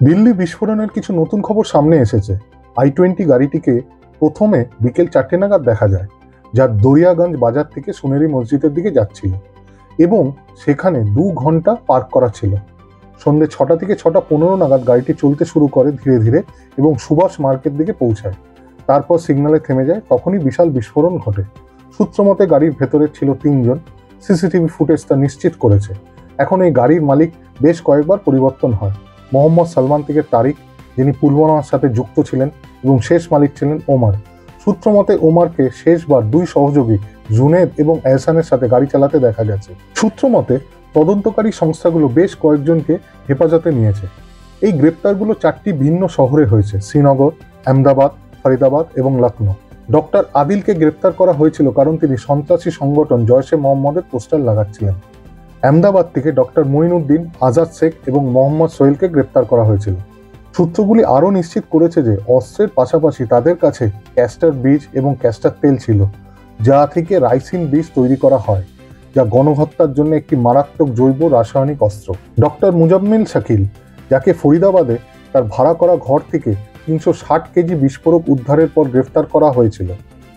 দিল্লি বিস্ফোরণের কিছু নতুন খবর সামনে এসেছে। i-20 গাড়িটিকে প্রথমে বিকেল 4টে নাগাদ দেখা যায়, যা দরিয়াগঞ্জ বাজার থেকে সোনেরি মসজিদের দিকে যাচ্ছিল এবং সেখানে 2 ঘন্টা পার্ক করা ছিল। সন্ধ্যে 6টা থেকে 6টা 15 নাগাদ গাড়িটি চলতে শুরু করে ধীরে ধীরে এবং সুভাষ মার্কেট দিকে পৌঁছায়। তারপর সিগন্যালে থেমে যায়, তখনই বিশাল বিস্ফোরণ ঘটে। সূত্রমতে গাড়ির ভেতরে ছিল 3 জন। সিসিটিভি ফুটেজ তা নিশ্চিত করেছে। এখন এই গাড়ির মালিক বেশ কয়েকবার পরিবর্তন হয়। মোহাম্মদ সালমান থেকে তারিক, যিনি পুলওয়ামার সাথে যুক্ত ছিলেন, এবং শেষ মালিক ছিলেন ওমর। সূত্রমতে ওমরকে শেষবার 2 সহযোগী জুনেদ এবং এহসানের সাথে গাড়ি চালাতে দেখা গেছে। সূত্রমতে তদন্তকারী সংস্থাগুলো বেশ কয়েকজনকে হেফাজতে নিয়েছে। এই গ্রেপ্তারগুলো 4টি ভিন্ন শহরে হয়েছে: শ্রীনগর, আহমেদাবাদ, ফরিদাবাদ এবং লখনৌ। ডক্টর আদিলকে গ্রেপ্তার করা হয়েছিল কারণ তিনি সন্ত্রাসী সংগঠন জয়শে মোহাম্মদের পোস্টার লাগাচ্ছিলেন। আহমেদাবাদ থেকে ডক্টর মঈনুদ্দিন, আজাদ শেখ এবং মোহাম্মদ সোহেলকে গ্রেপ্তার করা হয়েছিল। সূত্রগুলি আরও নিশ্চিত করেছে যে অস্ত্রের পাশাপাশি তাদের কাছে ক্যাস্টার বীজ এবং ক্যাস্টার তেল ছিল, যা থেকে রাইসিন বীজ তৈরি করা হয়, যা গণহত্যার জন্য একটি মারাত্মক জৈব রাসায়নিক অস্ত্র। ডক্টর মুজাম্মিল শাকিল, যাকে ফরিদাবাদে তার ভাড়া করা ঘর থেকে 360 কেজি বিস্ফোরক উদ্ধারের পর গ্রেফতার করা হয়েছিল।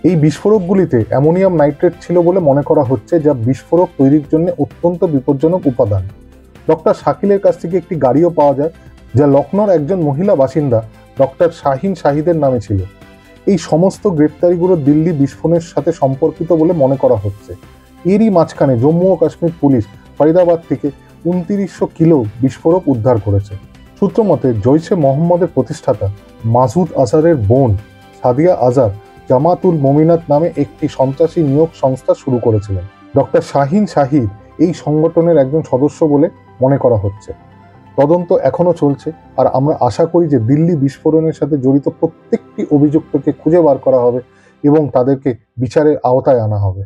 এই বিস্ফোরকগুলিতে অ্যামোনিয়াম নাইট্রেট ছিল বলে মনে করা হচ্ছে, যা বিস্ফোরক তৈরির জন্য অত্যন্ত বিপজ্জনক উপাদান। ডক্টর শাকিলের কাছ থেকে একটি গাড়িও পাওয়া যায়, যা লখনৌর একজন মহিলা বাসিন্দা ডক্টর শাহিন শাহিদের নামে ছিল। এই সমস্ত গ্রেপ্তারিগুলো দিল্লি বিস্ফোরণের সাথে সম্পর্কিত বলে মনে করা হচ্ছে। এরই মাঝখানে জম্মু ও কাশ্মীর পুলিশ ফরিদাবাদ থেকে 2900 কিলো বিস্ফোরক উদ্ধার করেছে। সূত্রমতে জৈশে মোহাম্মদের প্রতিষ্ঠাতা মাসুদ আজহারের বোন সাদিয়া আজহার জামাতুল মোমিনাত নামে একটি সন্ত্রাসী নিয়োগ সংস্থা শুরু করেছিলেন। ডক্টর শাহিন শাহিদ এই সংগঠনের একজন সদস্য বলে মনে করা হচ্ছে। তদন্ত এখনো চলছে, আর আমরা আশা করি যে দিল্লি বিস্ফোরণের সাথে জড়িত প্রত্যেকটি অভিযুক্তকে খুঁজে বার করা হবে এবং তাদেরকে বিচারের আওতায় আনা হবে।